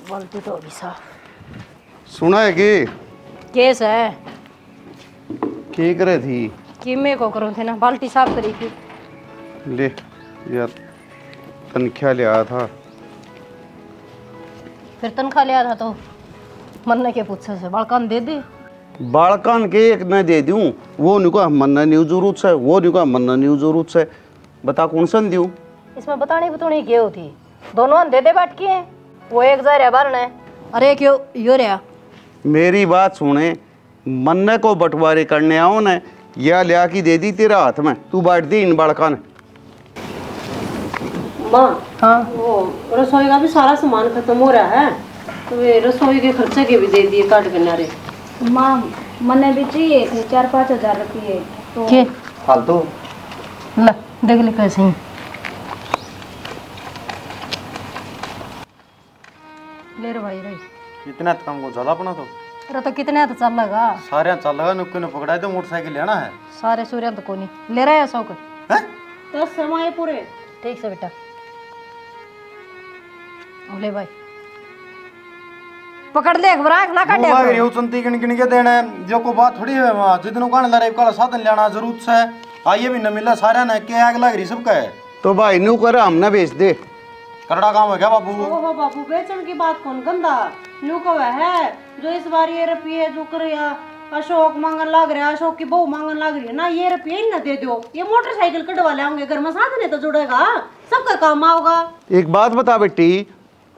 बाल्टी तो होगी साफ। सुना है कि केस है क्या करे थी? कि मैं को करूँ थे ना, बाल्टी साफ करी थी। ले यार, तनख्वाह ले आया था। फिर तनख्वाह लिया था तो मन्ने के पूछे से बालकान दे दे। बालकान के एक न दे दूं, वो नहीं को मन्ना नहीं जरूरत से, वो नहीं को मन्ना नहीं जरूरत से। बता कौन सा दूं? इसमें बतानी क्या होती, दोनों दे दे बाट की है। वो एक जा रहा बारना है, अरे क्यों यो रहा। मेरी बात सुने, मन्ने को बंटवारे करने आओ न, या लिया की दे दी तेरा हाथ में, तू बांट दी इन बालकान। माँ, हाँ वो रसोई का भी सारा सामान खत्म हो रहा है, तो वे रसोई के खर्चे के भी दे दिए काट किनारे। माँ मने भी चाहिए थे 4-5 हजार रुपये तो के फालतू ला देख ले कैसे ही ले रे भाई रे। इतना काम को चला अपना तो अरे तो कितने तो चल लगा, सारे चल लगा, नुक्के ने पकड़ा तो मोटरसाइकिल लेना है। सारे सूर्य तो कोनी ले रहा है शौक। हैं? 10 समय पूरे। ठीक से बेटा, अब ले भाई पकड़ ले, घबराहट ना काटे। वो मांग चंती किन किन के देना है, जो को बात थोड़ी है वहाँ जितनों कान ला रहे काला साधन लेना जरूरत से आइए भी न मिला सारे ने के आग लग रही सबका है। तो भाई नू कर हमने बेच दे। करड़ा काम है क्या बाबू? ओहो बाबू, बेचन की बात कौन गंदा नु को है जो इस बार ये रुपये जो कर अशोक मांगन लाग रहा है, अशोक की बहू मांगन लाग रही है ना, ये रुपये ही ना दे दो, ये मोटरसाइकिल कटवा ले होंगे, घर में साधन है तो जुड़ेगा, सबका काम आओगा। एक बात बता बेटी,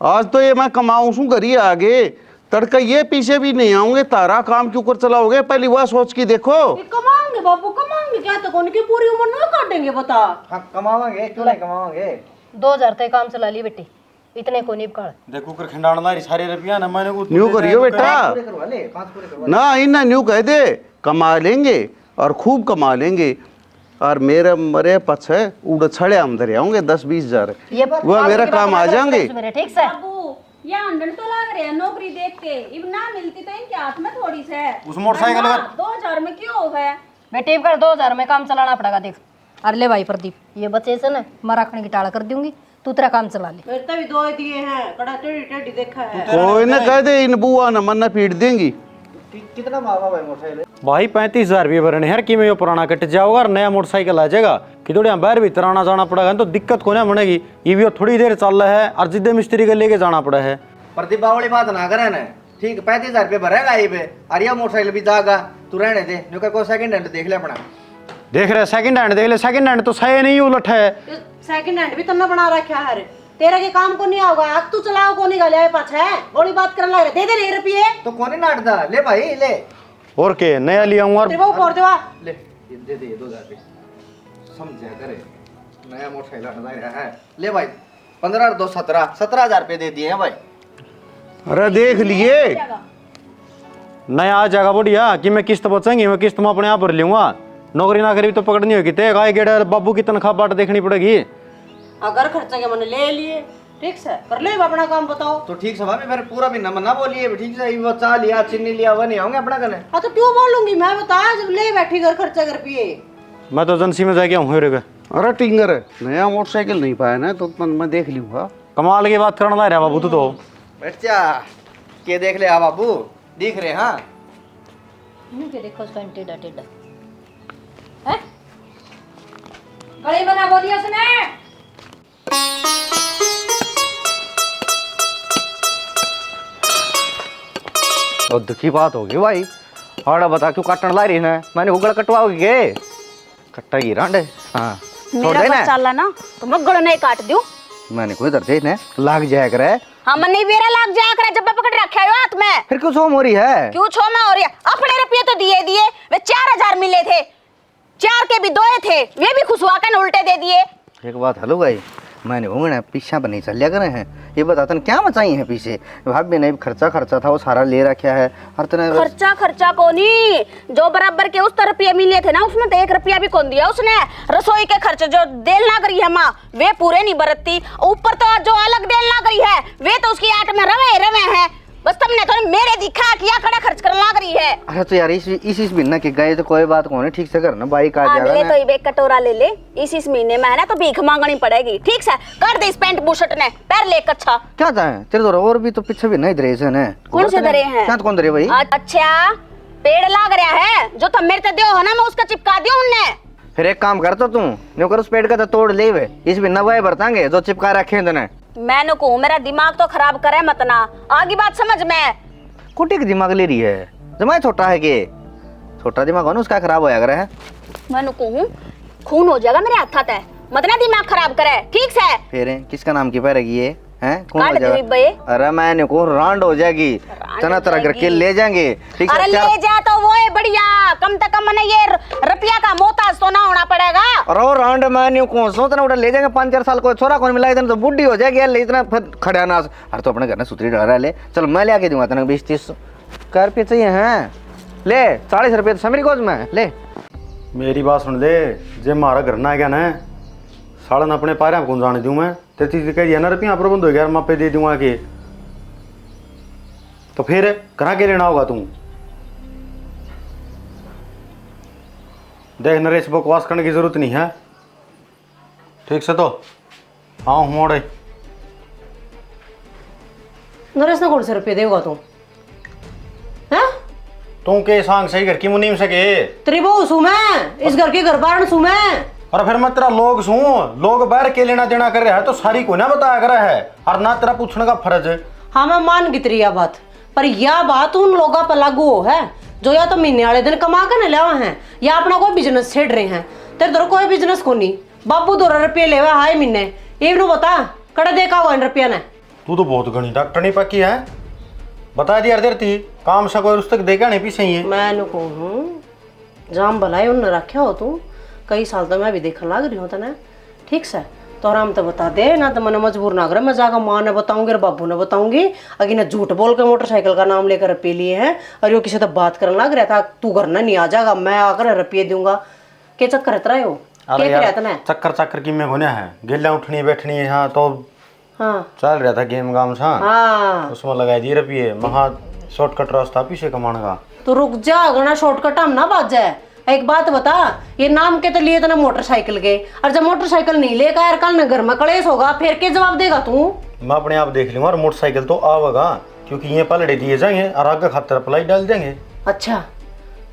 आज तो ये मैं कमाऊं सू करी आगे, तड़का ये पीछे भी नहीं आऊंगे, तारा काम क्यों कर चलाओगे? पहली बात सोच के देखो। ये कमाओगे बाबू, कमाओगे क्या, तो कौन की पूरी उम्र नहीं काटेंगे बता। हाँ कमावांगे, क्यों नहीं कमावांगे। 2000 तक काम चला ली बेटी, इतने को नहीं पकड़। देखो कर खंडाण ला रही सारे रुपया ना मैंने को न्यू करियो बेटा पूरे करवा ले, 5 पूरे करवा ना, इन्ना न्यू कह दे, कमा लेंगे और खूब कमा लेंगे, और मेरे मरे पछे उड़ छड़े हम धरे आऊंगे 10-20 हजार, ये वह मेरा काम आ जाएंगे। मेरे ठीक से बाबू ये अंडन तो लग रहे हैं नौकरी देख के, इब ना मिलती तो इनके हाथ में थोड़ी से है। उस मोटरसाइकिल का 2000 में क्यों है। बेटी कर 2000 में काम चलाना पड़ेगा। देख अरे ले भाई प्रदीप, ये बच्चे से ना मैं रखने की टाड़ा कर दूंगी, तू तेरा काम चला ले। मेरे तो भी 2 दिए हैं, कड़ा टेढ़ी टेढ़ी देखा है। कोई न कह दे इन बुआ न मन्ना पीट देंगी। कितना मांगा भाई मोटरसाइकिल? भाई 35,000 रुपये भरने यार, कि में पुराना कट जाओगा और नया मोटरसाइकिल आ जाएगा कि थोड़ी बाहर भीतर आना जाना पड़ेगा, तो दिक्कत को ना बनेगी। ये भी थोड़ी देर चल रहा है और जिद्दे मिस्त्री के लेके जाना पड़ा है। प्रतिभा वाली बात ना करे ना, ठीक 35,000 रुपये भरेगा ये पे, और ये मोटरसाइकिल भी जाएगा, तू रहने दे, जो कर कोई सेकंड हैंड देख ले अपना। देख रहे सेकंड हैंड देख ले, सेकंड हैंड तो सही नहीं उलट है। सेकंड हैंड भी तन्ना बना रखा है, तेरे के काम को नहीं आओगा, अब तू चलाओ को नहीं गले पाछ है, बड़ी बात करने लग रहे, दे दे रुपये। तो कौन ही नाटदा, ले भाई ले और के नया लिया हूँ और तेरे वो फोड़ देवा। ले, ये दे दे 2000 रुपये, समझा करे, नया मोटरसाइकिल हटा है, ले भाई 15 और 2 17,000 रुपये दे दिए हैं भाई। अरे देख लिए नया आ जाएगा बढ़िया, कि मैं किस्त बचेंगी, मैं किस्त में अपने आप भर लूंगा। नौकरी ना करी तो पकड़नी होगी, ते गाय गेड़ा बाबू की तनख्वाह बाट देखनी पड़ेगी। अगर खर्चा के मैंने ले लिए, ठीक से कर ले अपना काम, बताओ। तो ठीक से भाभी मेरे पूरा भी ना बोलिए, ठीक से वो चाह लिया चीनी लिया वो नहीं होंगे अपना कने। हाँ तो क्यों बोलूंगी मैं, बता जब ले बैठी घर खर्चा कर पिए। मैं तो एजेंसी में जाके हूँ रे। अरे टिंगर नया मोटरसाइकिल नहीं पाया ना, तो मैं देख लूंगा। कमाल की बात करना ला रहा बाबू तू तो। बैठ जा, के देख ले बाबू, दिख रहे हाँ। मुझे देखो उसका टेढ़ा टेढ़ा है, गली बना बोलिए उसने। और दुखी बात होगी भाई, और बता क्यों काटने ला रही है? मैंने उगड़ कटवाओगी के कट्टा की रांडे। हाँ छोड़ मेरा देना, चला ना तो मैं गड़ नहीं काट दूं। मैंने कोई दर्द देना लाग जाया करे। हाँ मन नहीं बेरा लाग जाया करे, जब पकड़ रखा है हाथ में। फिर क्यों सोम हो रही है? क्यों छो में हो रही है? अपने रुपये तो दिए वे 4000 मिले थे, 4 के भी 2 थे, वे भी खुशवा के उल्टे दे दिए। एक बात हेलो भाई, मैंने घूमना पीछा पर नहीं चल लिया करे हैं, ये बताते क्या मचाई है पीछे भाभी ने खर्चा था वो सारा ले रखा है। और तने खर्चा को नहीं, जो बराबर के उस रुपये मिले थे ना, उसमें तो 1 रुपया भी कौन दिया उसने। रसोई के खर्चे जो देल ना करी है माँ, वे पूरे नहीं बरतती, ऊपर तो जो अलग देल ना करी है वे तो उसकी आट में रवे हैं। बस तुमने तो मेरे दिखा किया खड़ा खर्च करने लग रही है। अरे तो यार इस महीना के गए तो कोई बात कौन है, ठीक से करना बाइक आ ले जाएगा तो एक कटोरा ले ले, इस महीने में है ना तो भीख मांगनी पड़ेगी, ठीक से कर दे इस पैंट बुशर्ट ने पैर ले कच्छा। क्या था तेरे तो और भी तो पीछे भी नहीं ड्रेस है ना, कौन से दरे हैं? क्या कौन दरे भाई? अच्छा पेड़ लाग रहा है जो तुम मेरे दे हो ना, मैं उसका चिपका दियो उनने। फिर एक काम कर तो तू न्यू कर उस पेड़ का तो तोड़ ले वे, इस भी नवाए बरतांगे जो चिपका रखे हैं। मैंने कहूँ मेरा दिमाग तो खराब करे मत ना, आगे बात समझ में। कुटी का दिमाग ले रही है, जमाए छोटा है के छोटा दिमाग हो ना उसका खराब होया करे है। मैंने कहूँ खून हो जाएगा मेरे हाथ है, मत ना दिमाग खराब करे, ठीक से। फिर किसका नाम की पैरेगी ये हैं? कौन हो काट दे बे। जाएगा? अरे मैंने को रांड हो जाएगी, तना तरह करके ले जाएंगे, ठीक अरे है? ले जा तो वो है बढ़िया, कम से कम मैंने ये रुपया का मोहताज तो ना होना पड़ेगा। और वो रांड मैंने को सोचना उड़ा ले जाएंगे 5-4 साल को छोरा कौन मिला इतना तो बुढ़ी हो जाएगी यार, इतना फिर खड़ा ना। अरे तो अपने घर में सुतरी डरा ले, चल मैं ले आके दूंगा तेना 20-30 रुपये चाहिए हैं, ले 40 रुपये तो समरी कोच में ले। मेरी बात सुन ले, जे मारा घर ना गया ना साड़न अपने पारे कौन जाने दूं मैं, तेती कह दिया ना रुपया प्रबंध हो गया मापे दे दूंगा के, तो फिर कहाँ के लेना होगा तुम? देख नरेश बकवास करने की जरूरत नहीं है, ठीक से तो हाँ मोड़े। नरेश ने कौन से रुपये देगा तू? हैं? तू के सांग सही घर की मुनीम सके तेरी बहू सू मैं, इस घर की घर बारण सू मैं। और फिर मैं तेरा लोग सू, लोग बाहर के लेना देना कर रहा है तो सारी को ना बताया कर रहा है, और ना तेरा पूछने का फर्ज है। हाँ मैं मान गई तेरी यह बात, पर यह बात उन लोगों पर लागू हो है जो या तो महीने वाले दिन कमा कर न लेवा हैं या अपना कोई बिजनेस छेड़ रहे हैं। तेरे दर कोई बिजनेस को नहीं, बाबू 2 रुपये लेवा हाय महीने, ये बता कड़ा देखा हुआ इन रुपया ने। तू तो बहुत घनी डॉक्टर नहीं पक्की है, बता दी अर्धर थी काम से कोई तक देगा नहीं पीछे ही मैं कहूँ जाम भलाई उन रखा हो तू, कई साल तो मैं भी देखने लग रही हूँ तना, ठीक से तो आराम तो बता दे ना, तो मैंने मजबूर ना करे, मैं जाकर माँ ने बताऊंगी और बाबू ने बताऊंगी अगर ना झूठ बोल के मोटरसाइकिल का नाम लेकर रुपये लिए हैं और यो किसी तो बात करने लग रहा था तू घर ना नहीं आ जाएगा मैं आकर रुपये दूंगा, के चक्कर रहता है हो? अरे यार चक्कर चक्कर की में होने है, गिल्ला उठनी बैठनी है यहाँ तो हाँ चल रहा था गेम गाम सा, हाँ उसमें लगाई दी रुपये, महा शॉर्टकट रास्ता पीछे कमाने का। तो रुक जा, घना शॉर्टकट हम ना बाज जाए। एक बात बता, ये नाम के तो लिए तो ना मोटरसाइकिल के, और जब मोटरसाइकिल नहीं लेकर यार कल न घर में कलेश होगा फिर के जवाब देगा तू? मैं अपने आप देख लूंगा, और मोटरसाइकिल तो आवेगा क्योंकि ये पलड़े दिए जाएंगे और आगे खातर अप्लाई डाल देंगे। अच्छा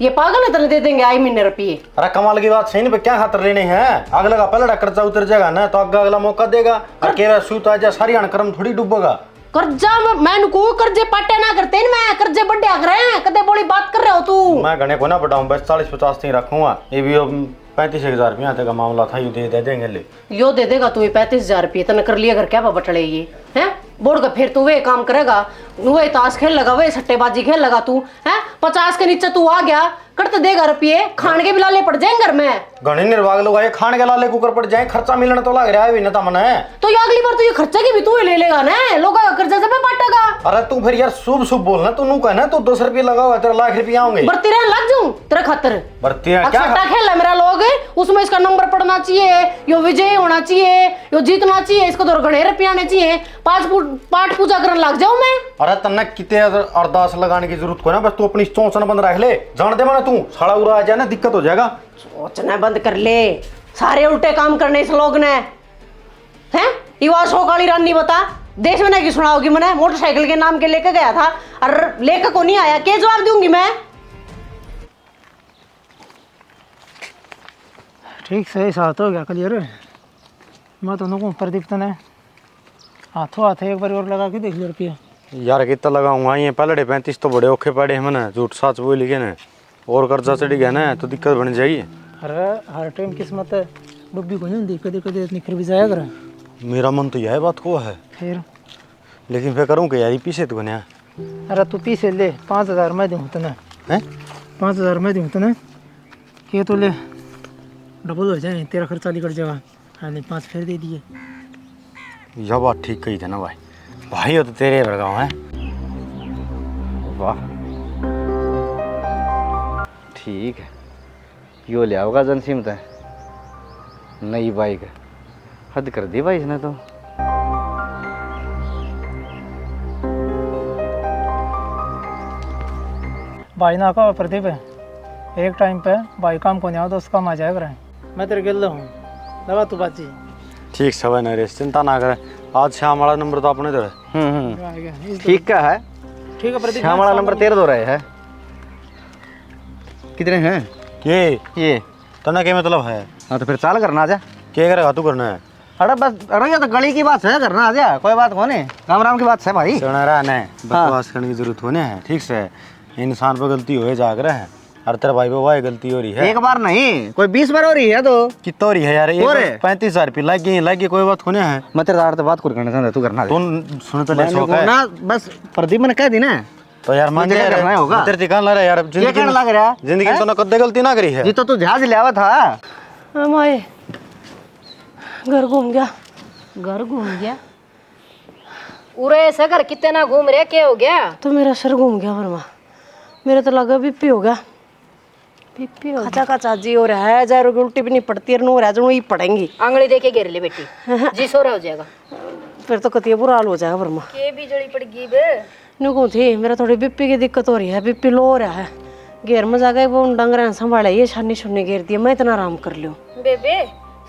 ये पागल इतने दे देंगे आई महीने रुपये? अरे कमाल की बात सही नहीं, क्या खातर लेने हैं? अगला का पलड़ा कर्जा उतर जाएगा ना तो आगे अगला मौका देगा, और केरा सूत आ जा सारी अनक्रम थोड़ी डूबेगा। कर्जा मैं को कर्जे पाटे ना करते न, मैं कर्जे बड्डे आ रहे हैं, कदे बड़ी बात कर रहे हो तू? मैं गणे को ना बढ़ाऊं, बस 40-50 नहीं रखूंगा, ये भी 35,000 रुपया तक का मामला था, यू दे देंगे ले। यो दे देगा तू 35,000 रुपये, तने कर लिया घर क्या बटले ये हैं? बोर्ड का फिर तू वे काम करेगा, वही ताश खेल लगा, वही सट्टेबाजी खेल लगा तू हैं? 50 के नीचे तू आ गया करते देगा रुपये, खान के भी लाले पड़ जाएंगे घर में। घने निर्वाग लोग आए खान के लाले कुकर पड़ जाए, खर्चा मिलना तो लग रहा है भी ना तमने। तो ये अगली बार तो ये खर्चा की भी तू ही ले लेगा ना, लोगों का कर्जा से बांटेगा। अरे तू फिर यार शुभ शुभ बोलना, तू नू कहना तू 200 रुपये लगा हुआ तेरा लाख रुपया होंगे, बरती रहने लग जाऊं तेरा खातर। बरती है क्या? सट्टा खेल है मेरा लोग, उसमें इसका नंबर पड़ना चाहिए, यो विजय होना चाहिए, यो जीतना चाहिए, इसको तो घने रुपये आने चाहिए, पाठ पूजा करने लग जाऊं मैं। अरे तन्ने कितने अरदास लगाने की जरूरत को ना, बस तू अपनी चौंचना बंद रख ले, जान दे मना तू साला उड़ा आ जाए ना दिक्कत हो जाएगा। सोचना बंद कर ले, सारे उल्टे काम करने इस लोग ने हैं? युवा शोक वाली रानी बता देश में नहीं सुनाओगी मैंने, मोटरसाइकिल के नाम के लेके गया था और लेकर को नहीं आया, क्या जवाब दूंगी मैं? ठीक सही साथ हो गया क्लियर। मैं तो नुकूँ प्रदीप ने हाथों हाथ एक बार और लगा के देख लिया रुपया। यार कितना लगाऊंगा, ये पलड़े 35 तो बड़े औखे पड़े हैं मैंने, झूठ साच बोल लिखे ना, और कर्जा चढ़ गया ना तो दिक्कत बन जाएगी। अरे हर टाइम किस्मत डुब्बी को नहीं कदे कदे इतनी फिर भी जाया कर। मेरा मन तो यह बात को है, फिर लेकिन फिर करूँ क्या यार, पीछे तो बना। अरे तू पीछे ले 5,000 मैं दूँ तना, 5,000 मैं दूँ तना, के तो ले डबल हो जाए, तेरा खर्चा निकल जाएगा। हाँ नहीं 5 फिर दे दिए। यह बात ठीक कही थी ना भाई, भाई हो तो तेरे लड़गाँव है। वाह ठीक है, यो ले आओगा जनसीमत है नई बाइक, हद कर दी भाई इसने तो। भाई ना कहो प्रदीप एक टाइम पे भाई काम को नहीं आओ तो उसका काम आ जाएगा रहे। मैं तेरे गिल हूँ दवा तू बात ठीक है भाई नरेश, चिंता ना करें। आज शाम वाला नंबर तो अपने तो है। ठीक का है। ठीक है प्रदीप, शाम वाला नंबर तेरे दो रहे है। कितने हैं ये? तना क्या मतलब है? हाँ तो फिर चाल करना आजा। क्या करेगा तू करना है? अरे बस, अरे ये तो गली की बात है, करना आजा, कोई बात कौन है, राम राम की बात है भाई। सुना रहा है बकवास करने की जरूरत होने है, ठीक से। इंसान पर गलती हो जाग रहा है, हर तेरे भाई पे वही गलती हो रही है। एक बार नहीं, कोई 20 बार हो रही है तो कितना हो रही है यार? 35,000 रुपये लग गई, कोई बात होने है। मैं तेरे दार बात करना चाहता, तू करना तुम सुन तो ले ना, बस प्रदीप ने कह दी ना तो यार मान तुझे करना होगा। तेरे ठिकान लग रहा है यार, ये कहने लग रहा है जिंदगी में तो ना कद्दे गलती ना करी है। जी तो तू जहाज ले आवा था। माए घर घूम गया। घर घूम गया? उरे ऐसा घर कितने ना घूम रहे, क्या हो गया? तो मेरा सर घूम गया वर्मा, मेरा तो लगा बीपी हो गया। बीपी हो खचा खचा जी हो रहा है, जैरो की उल्टी भी नहीं पड़ती है, नो रहा जो ही पड़ेंगी। आंगली देके घेर ले बेटी, जी सो रहा हो जाएगा। फिर तो कतिया बुरा हाल हो जाएगा वर्मा। के भी जड़ी पड़गी बे? नुकू थी, मेरा थोड़ी बीपी की दिक्कत हो रही है, बीपी लो हो रहा है। घेर में जाकर वो डंगर संभाला, ये छानी छुन्नी घेर दिया, मैं इतना आराम कर लूँ। बेबे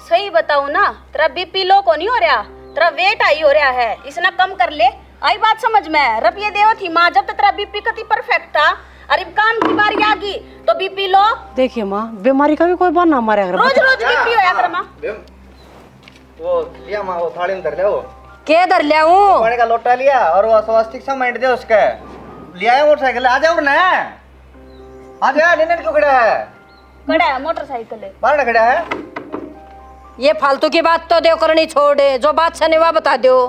सही बताऊं ना, तेरा बीपी लो को नहीं हो रहा, तेरा वेट हाई हो रहा है, इसना कम कर ले। आई बात समझ में? रुपये देव थी माँ जब तक तेरा बीपी कति परफेक्ट था, अरे काम की बारी आ गई तो बीपी लो। देखिए माँ, बीमारी का भी कोई बहाना हमारे अगर रोज रोज बीपी होया कर माँ। वो लिया माँ, वो थाली में धर ले, वो के धर लिया हूँ? पानी का लोटा लिया और वो स्वास्तिक सा माइंड दे उसके लिया है। मोटरसाइकिल आ जाओ ना, आ जा। निन्न क्यों खड़ा है? खड़ा है मोटरसाइकिल है। बाहर खड़ा है। ये फालतू की बात तो देव करनी छोड़ दे, जो बात सने वह बता दो।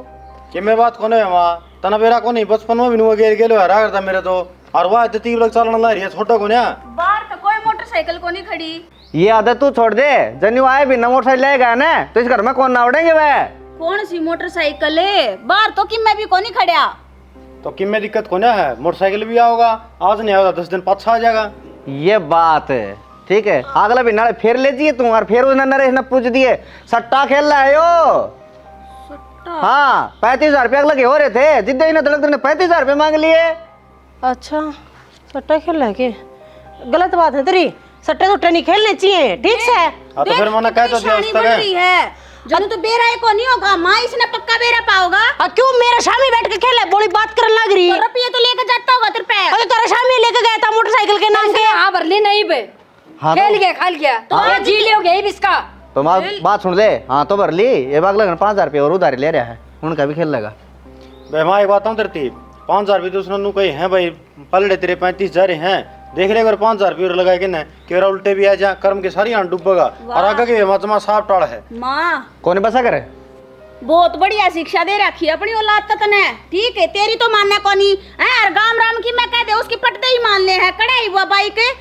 कि मैं बात कोने है मां तना बेरा को नहीं, बचपन में भी नुआ गेर गेलो हरा करता मेरे तो, और वाह इतनी लोग चलने ला रही है छोटा को ना। बाहर तो कोई मोटरसाइकिल को नहीं खड़ी। ये आदत तू छोड़ दे, जन्यू आए भी ना मोटरसाइकिल लेगा ना तो इस घर में कौन ना उड़ेंगे वह। कौन सी मोटरसाइकिल है? बाहर तो कि मैं भी को नहीं खड़ा। तो किम में दिक्कत कोने है? मोटरसाइकिल भी आओगा, आज नहीं आओगा 10 दिन पाछा आ जाएगा। ये बात है, ठीक है। अगला भी नाले फिर ले जिए तू, और फिर उसने नरेश ने पूछ दिए सट्टा खेल रहा है यो। हाँ 35,000 रुपया लगे हो रहे थे, जिद्दे ने 35,000 रुपये मांग लिए। अच्छा सट्टा खेल रहा है के? गलत बात है तेरी, सट्टे सुट्टे नहीं खेलने चाहिए, ठीक है। हाँ तो फिर मैंने कह तो दिया उस तक है जब तो बेरा को नहीं होगा माँ, इसने पक्का बेरा पाओगा। क्यों मेरा शामी बैठ के खेला, बड़ी बात करने लग रही है। रुपये तो लेकर जाता होगा तेरे पे। अरे तेरा शामी लेके गया था मोटरसाइकिल के नाम के। हाँ भरली नहीं बे, खेल गया खाल गया तो ये जी लियोगे ही इसका। तो बात सुन ले, हाँ तो भर ली। ये बाग लगन 5,000 रुपये और उधारी ले रहा है, उनका भी खेल लेगा। भाई माँ एक बात हूँ तेरे 5,000 रुपये तो उसने नू कही है भाई, पलड़े तेरे 35,000 हैं, देख ले अगर 5,000 रुपये और लगाए कि ना केरा उल्टे भी आ जा, कर्म के सारी आंट डूबेगा और आगे के मचमा साफ टाड़ है। माँ कौन बसा करे? बहुत बढ़िया शिक्षा दे रखी है अपनी औलाद तक ने, ठीक है। तेरी तो मानना कोनी है, और गाम राम की मैं कह दे उसकी पटते ही मान ले है। कड़ाई हुआ बाई के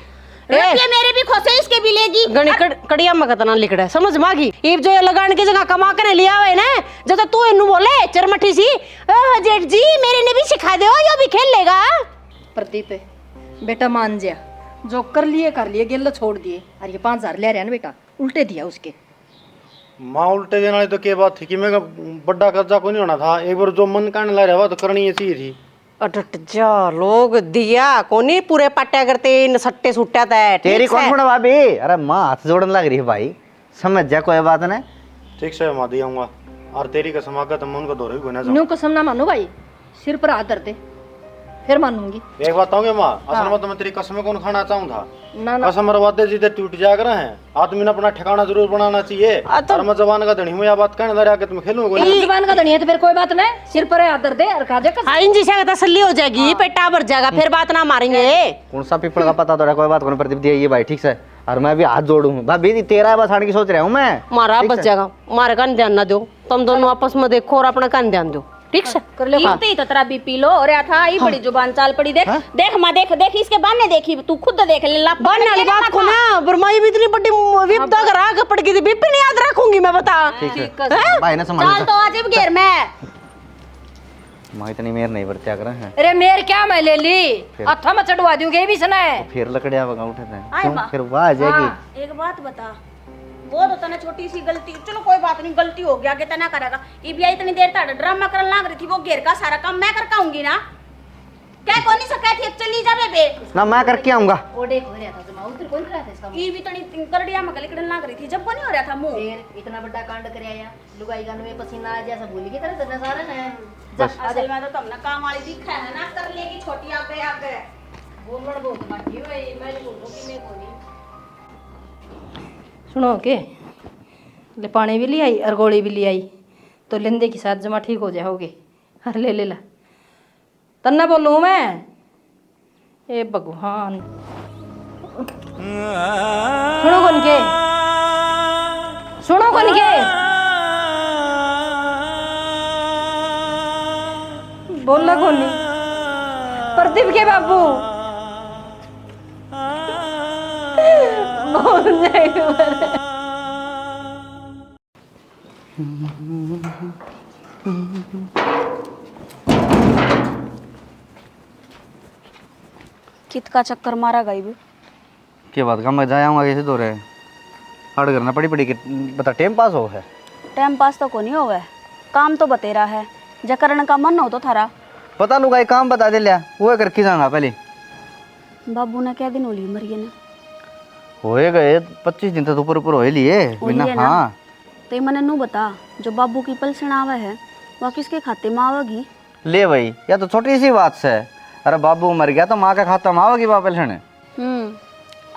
रुपये मेरे भी खोसे, इसके भी लेगी। गणी कड़िया में कतना लिखड़ा है, समझ मागी। ईब जो ये लगाने की जगह कमा कर लिया हुआ है ना, जब तू इन्नू बोले चरमठी सी जेठ जी मेरे ने भी सिखा दे, यो भी खेल लेगा। प्रदीप बेटा मान जा, जो कर लिए गिल्लो छोड़ दिए, और ये 5,000 ले रहे हैं ना बेटा, उल्टे दिया उसके। माँ उल्टे देने वाली तो क्या बात थी कि मैं बड़ा कर्जा को नहीं होना था, एक बार जो मन करने लग रहा तो करनी ऐसी ही थी। अटट जा लोग दिया कोनी पूरे पट्टा करते इन सट्टे सुट्टा था। तेरी कौन छोड़ा भाभी? अरे माँ हाथ जोड़ने लग रही है भाई, समझ जा कोई बात ना। ठीक से माँ दियाऊंगा, और तेरी कसम आकर तो मैं उनका दौरे भी घुना न्यू कसम ना मानो भाई, सिर पर हाथ धर दे फिर मानूंगी। एक बात कहूँगी माँ, असल में तो मैं तेरी कसम कौन खाना चाहूँ था। ना ना कसम और वादे जीते टूट जाकर रहे हैं, आदमी ने अपना ठिकाना जरूर बनाना चाहिए। और मैं जवान का धनी हूँ, या बात कहने दे कि तुम खेलूंगा जबान का धनी है तो फिर कोई बात नहीं, सिर पर हाथ धर दे और खा जा। इन जी से तसल्ली हो जाएगी, पेटा भर जाएगा, फिर बात ना मारेंगे। कौन सा पीपल का पता तो कोई बात कौन प्रदीप दिया ये भाई, ठीक से। और मैं भी हाथ जोड़ू भाभी, तेरा बस आने की सोच रहा हूँ मैं। मारा बच जाएगा, मारे का ध्यान ना दो, तुम दोनों आपस में देखो और अपना कान ध्यान दो, ठीक से कर ले। इतनी तो तेरा बीपी लो हो रहा था, ये बड़ी जुबान चाल पड़ी। देख देख माँ, देख देख इसके बाने देखी, तू खुद देख ले। बनने वाली बात को ना, बरमाई भी इतनी बड़ी विपदा करा के पड़ गई थी, बीपी नहीं याद रखूंगी मैं, बता। ठीक है भाई ने चाल संभाल तो आज भी घेर में माँ इतनी मेर नहीं बरत्या कर हैं। अरे मेर क्या मैं ले ली, अथा में चढ़वा दूंगी ये भी सुना है। फिर लकड़िया वगैरह उठे थे आए क्यों? माँ। फिर वाह आ जाएगी। एक बात बता, वो तो तने छोटी सी गलती, चलो कोई बात नहीं, गलती हो गया, आगे तना करेगा। इबिया इतनी देर तक ड्रामा करने लग रही थी, वो घेर का सारा काम मैं कर पाऊंगी ना। क्या कोनी सका थी चली जा बे ना मैं करके आऊंगा। ओडे हो रहा था जमा उधर कौन रहा था इसका ई भी तनी करड़िया में गले कड़न लाग रही थी जब कोनी हो रहा था मुंह फिर इतना बड़ा कांड कर आया लुगाई गन में पसीना आ जैसा भूल की तरह से सारे ने असल में तो तुमने काम वाली दिखा है ना कर लेगी छोटी आगे आगे बोलण बहुत बाकी है मैं बोलूं कि मैं कोनी सुनो के ले पानी भी ले आई और गोली भी ले आई तो लेंदे के साथ जमा ठीक हो जाओगे। अरे ले ला तन्ना बोलूँ मैं ए भगवान सुनो कौन के बोलना कौन नहीं प्रदीप के बाबू बोल जाएगा कित का चक्कर मारा गई भी के बात का मैं जाऊंगा कैसे तो रहे हट करना पड़ी पड़ी के बता टाइम पास हो है। टाइम पास तो कोनी होवे काम तो बतेरा है जकरण का मन हो तो थारा पता लूगा काम बता दे लिया वो करके जाऊंगा पहले। बाबू ने क्या दिन होली मरिए ने होए गए 25 दिन तक ऊपर ऊपर हो लिए बिना। हाँ तो मने नू बता जो बाबू की पलसण आवे है वह किसके खाते में आवेगी? ले भाई या तो छोटी सी बात से अरे बाबू मर गया तो माँ का खाता में आवेगी पेंशन।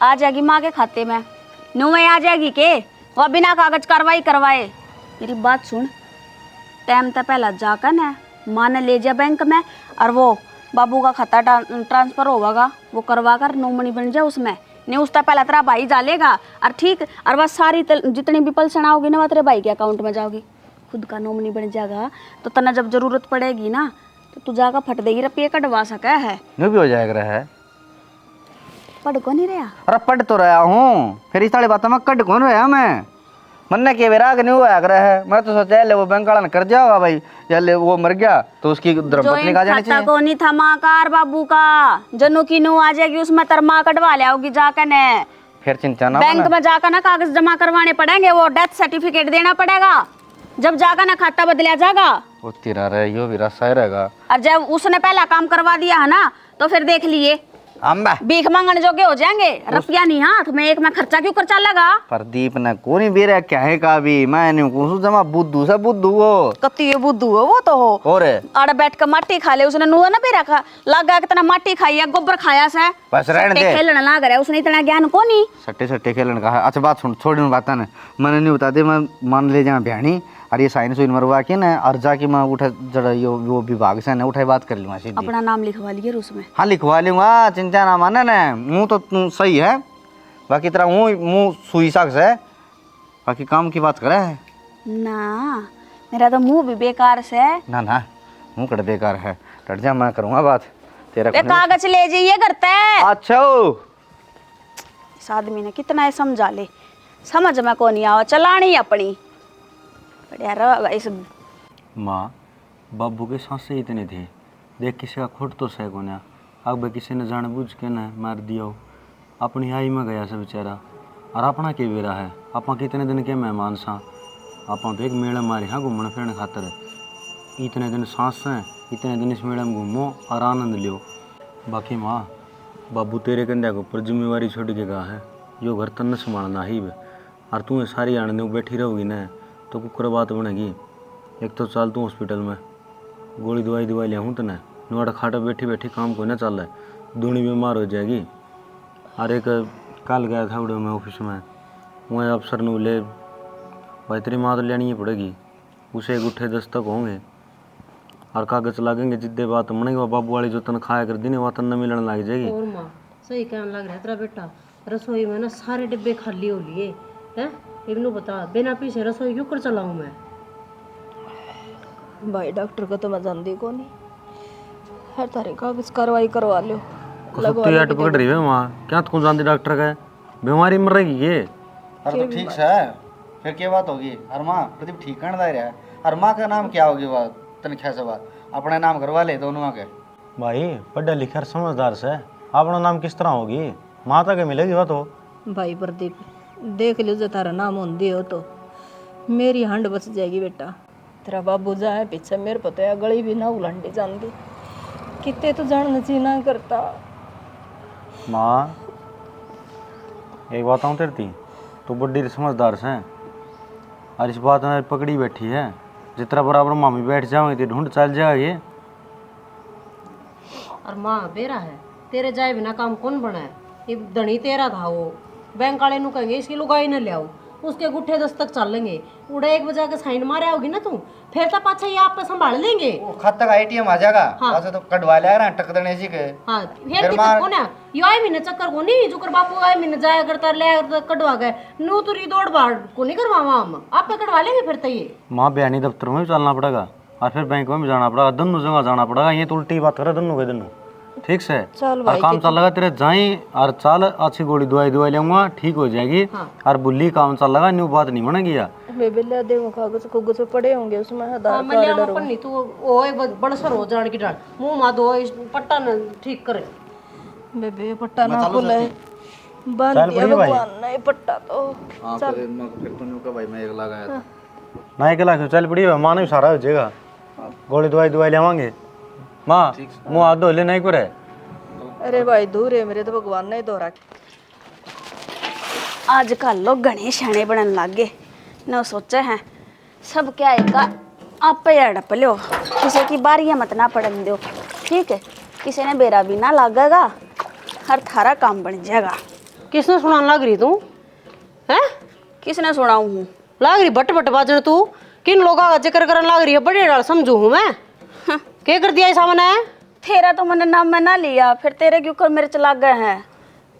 आ जाएगी माँ के खाते में नू में आ जाएगी के वह बिना कागज कार्रवाई करवाए। मेरी बात सुन टाइम तक पहला जाकर न माँ ने ले जा बैंक में और वो बाबू का खाता ट्रांसफर होगा वो करवा कर नोमनी बन जाए उसमें नहीं उसका पहला तेरा भाई डालेगा और ठीक और बस सारी जितनी भी पलसण आओगी ना वो तेरे भाई के अकाउंट में जाओगी खुद का नोमनी बन जाएगा तो तना जब जरूरत पड़ेगी ना तो तू जाकर फट देगी रुपये कटवा सका है यूँ भी हो जाएगा है। पढ़ को नहीं रहा अरे पढ़ तो रहा हूँ फिर इस सारी बातों में कट कौन रहा मैं मन ने के विराग नहीं हुआ कर है। मैं तो सोचा ले वो बैंक वाला कर जाओगा भाई या ले वो मर गया तो उसकी धर्मपत्नी का जानी चाहिए। को नहीं था माँ कार बाबू का जनू की नू आ जाएगी उसमें तरमा कटवा ले आओगी जाकर ने फिर चिंता ना बैंक में जाकर ना कागज जमा करवाने पड़ेंगे वो डेथ सर्टिफिकेट देना पड़ेगा जब जाकर ना खाता बदला जाएगा वो तेरा रहे यो भी सही रहेगा। और जब उसने पहला काम करवा दिया है ना तो फिर देख लिए अम्बा भीख मांगने जोगे हो जाएंगे रुपया नहीं हाथ में एक में खर्चा क्यों खर्चा लगा। प्रदीप ने कोनी बेरा क्या है का भी मैं नहीं कुछ जमा बुद्धू से बुद्धू वो कत्ती बुद्धू है वो तो हो और आड़ बैठ कर माटी खा ले उसने नुआ ना बेरा खा लगा कितना माटी खाई है गोबर खाया से बस रहने दे खेलने लग रहा है उसने इतना ज्ञान को नहीं सट्टे सट्टे खेलने का है। अच्छा बात सुन छोड़ बात ना मैंने नहीं बता दे मैं मान ले जा भैनी और ये साइन सुइन मरवा के ना और जाके मैं उठा जरा यो वो विभाग से ना उठाई बात कर लूँगा सीधी। अपना नाम लिखवा लिए उसमें। हाँ लिखवा लूँगा चिंता ना माने ना मुँह तो तू सही है बाकी तेरा मुँह सुई साख है बाकी काम की बात करे ना मेरा तो मुँह भी बेकार से ना ना मुँह कड़ बेकार है डट जा मैं करूँगा बात तेरा कागज ले जाइए करते अच्छा इस आदमी ने कितना समझा ले समझ में को नहीं आवा चलानी अपनी इस माँ बाबू के सांसें इतने थे देख किसी का खुद तो सह को ना अब किसी ने जान बूझ के ना मार दिया हो अपनी आई में गया से बेचारा और अपना के बेरा है आप कितने दिन के मेहमान सा आप तो एक मेला मारे हाँ घूमने फिरने खातर इतने दिन सांस हैं इतने दिन इस मेले में घूमो और आनंद लियो। बाकी माँ बाबू तेरे कंधे के ऊपर जिम्मेवारी छोड़ के कहा है जो घर तन संभालना ही है और तू सारी आने बैठी रहोगी ना तो कुकर बात बनेगी। एक तो चल तू हॉस्पिटल में गोली दवाई लिया हूँ तो ना नोड़ा खाटा बैठी बैठी काम को ना चल रहा है दूनी बीमार हो जाएगी। और एक कल गया था उड़े में ऑफिस में वहाँ अफसर ने बोले भाई तेरी माँ तो लेनी ही पड़ेगी उसे एक उठे 10 तक होंगे और कागज लागेंगे जिद्दे बात बनेगी बाबू वाली जो तनख्वाह कर दी वह तन मिलने लग जाएगी। और माँ सही कहने लग रहा है तेरा बेटा रसोई में ना सारे डिब्बे खाली हो लिए हैं इबनू बता बिना पीछे रसोई क्यों कर चलाऊं मैं। भाई डॉक्टर को तो मैं जानती को नहीं हर तारे कागज कार्रवाई करवा लो लगवा लो पकड़ रही है मां क्या तू जानती डॉक्टर का बीमारी मर रही ये। अरे तो ठीक है फिर क्या बात होगी और माँ प्रदीप ठीक करना रहा है और माँ का नाम क्या होगी बात तनख्वाह से बात अपने नाम करवा ले दोनों के भाई पढ़ा लिखा समझदार से अपना नाम किस तरह होगी माता के मिलेगी वह तो। भाई प्रदीप देख लो जो तारा नाम होंदी हो तो मेरी हंड बच जाएगी बेटा तेरा बाबू जाए पीछे मेरे पता है गली भी ना उलंडी जानती कितने तो जान ची ना करता। माँ एक बात आऊँ तेरे ती, तू बड़ी समझदार से और इस बात में पकड़ी बैठी है। जितना बराबर मामी बैठ जाओगे तो ढूंढ चल जाएगी। और माँ बेरा है, तेरे जाए बिना काम कौन बना है? ये धनी तेरा था वो, बैंक वाले नु कहेंगे इसकी लुगाई न ले आओ, उसके गुट्ठे दस्तक चल लेंगे। उड़े एक बजा के साइन मारे होगी ना तू, फिर तो पाछा ये आप पे संभाल लेंगे। वो खत तक आईटीएम आ जाएगा। हाँ। ऐसे तो कटवा ले रहा टक देने जी के। हाँ फिर दिक्कत कौन है? यो आए महीने चक्कर को नहीं, जुकर बापू आए महीने जाया करता ले कटवा गए नू तुरी दौड़ बाढ़ को नहीं करवावा हम, आप पे कटवा लेंगे फिर तो ये। माँ बयानी दफ्तर में भी चलना पड़ेगा और फिर बैंक में भी जाना पड़ेगा, दोनों जगह जाना पड़ेगा। ये तो उल्टी बात करे दोनों के दोनों, ठीक से। चल और काम चल लगा तेरे जाई और चल अच्छी गोली दवाई लूंगा, ठीक हो जाएगी। और बुल्ली काम चल लगा, न्यू बात नहीं बनेगी यार। बेबे ले दे वो कागज कुगज पड़े होंगे उसमें आधार मैं लिया अपन नहीं तू ओ एक बड़ सर हो जान की डाल मुंह मा दो इस पट्टा न ठीक करे। बेबे पट्टा ना खुले बांध चल दिया बढ़िया भाई। भगवान ने पट्टा तो। हां फिर तो न्यू का भाई मैं एक लगाया था। ना एक लाख चल पड़ी माँ ने भी सारा हो जाएगा। गोली दवाई लेवांगे। माँ मुँह हाथ धो ले नहीं करे। अरे भाई दूर है मेरे तो भगवान ने दो रखे। आजकल लोग घने शाणे बनने लग गए न, सोचे हैं सब क्या आएगा आप पे अड़प लो, किसी की बारियां मत ना पड़न दो, ठीक है? किसी ने बेरा भी ना लागेगा, हर थारा काम बन जाएगा। किसने सुनान लग रही तू हैं? किसने सुनाऊं हूँ? लाग रही बट बट बाजन तू, किन लोगों का जिक्र करने लाग रही है? बड़े डाल समझू हूँ मैं। क्या कर दिया सामने है? तेरा तो मैंने नाम में ना लिया, फिर तेरे क्यों कर मेरे चला गए हैं?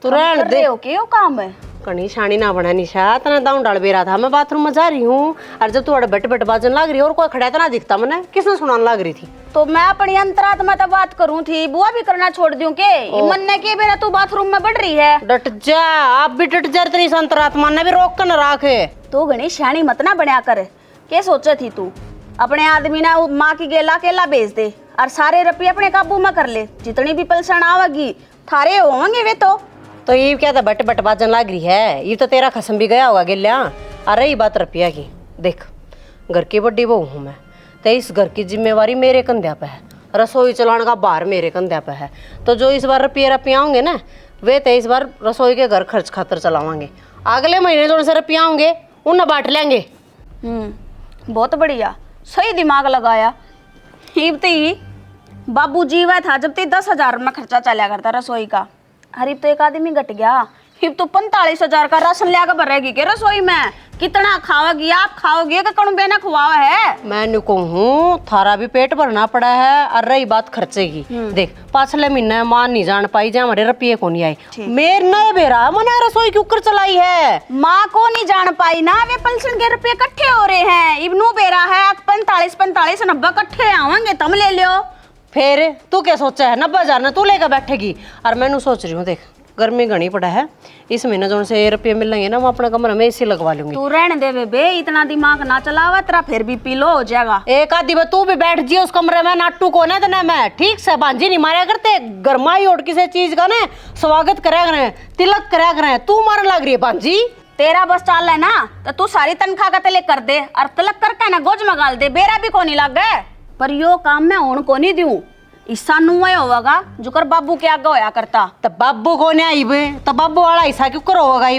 तू रहन दे हो क्यों काम है? कनी शानी ना बना निशा, तना दाऊं डाल बेरा था, मैं बाथरूम में जा रही हूँ और जब तू अड़ बट बट बाजन लाग रही और कोई खड़ा तना दिखता मैंने, किसने सुनान लाग रही थी? तो मैं अपनी अंतरात्मा तो बात करूं थी, बुआ भी करना छोड़ दूं के? मन ने के बेरा तू बाथरूम में बढ़ रही है। डट जा, आप भी डट जा, इतनी संतरात्मा ने भी रोक कर न राखे। तू घनी शानी मत ना बनया कर। क्या सोचे थी तू? अपने आदमी ना माँ की गेला केला बेच दे और सारे रुपये अपने काबू में कर ले, जितनी भी पलसन आवेगी थारे होंगे वे तो ये क्या था बट बट बाजन लाग रही है? ये तो तेरा खसम भी गया होगा गेल्या। अरे ये बात रुपया की देख, घर की बड़ी बहू हूँ मैं, तो इस घर की जिम्मेवारी मेरे कंधे पे है, रसोई चलाने का भार मेरे कंधे पे है। तो जो इस बार रुपये होंगे ना, वे तो इस बार रसोई के घर खर्च खातर चलावांगे। अगले महीने जो से रुपया होंगे उन्हें बांट लेंगे। बहुत बढ़िया, सही दिमाग लगाया। ही बाबू जीवा था जब ते 10,000 में खर्चा चला करता रसोई का, हरीब तो एक आदमी घट गया, हिब तो 45,000 का राशन लिया भरेगी के रसोई में? कितना खाओगी आप? खाओगी कि कौन बेना खुआवा है? मैं नु कहूँ थारा भी पेट भरना पड़ा है। और रही बात खर्चे की, देख पाछले महीने मां नहीं जान पाई जा, हमारे रुपये को नहीं आई, मेरे नए बेरा मना रसोई क्यों कर चलाई है? माँ को नहीं जान पाई ना, वे पलसन के रुपये इकट्ठे हो रहे हैं, इब्नू बेरा है 45 90 इकट्ठे आवेंगे, तुम ले लियो। फिर तू क्या सोचा है? 90,000 ना तू लेकर बैठेगी। और मैंने सोच रही हूँ देख, गर्मी घनी पड़ा है, इस महीने जो से रुपये मिलेंगे ना, मैं अपने कमरे में एसी लगवा लूंगी। तू रहने दे बे, इतना दिमाग ना चलावा, तेरा फिर भी पी लो हो जाएगा। एक आधी बार तू भी बैठ जी उस कमरे में, नाटू को ना देना मैं, ठीक से भांजी नहीं मारा करते, गरमाई और किसी चीज का ना स्वागत करा करें, तिलक करा करें, तू मारने लग रही है भांजी। तेरा बस चाल है ना, तो तू सारी तनख्वाह का तिलक कर दे और तिलक करके ना गोज में गाल दे, बेरा भी को नहीं लग गए। पर यो काम मैं होन को नहीं दूं, ईसा नुआ होगा जो कर बाबू के आगे होया करता। तब बाबू को नहीं आई, तब बाबू वाला हिस्सा क्यों कर होगा?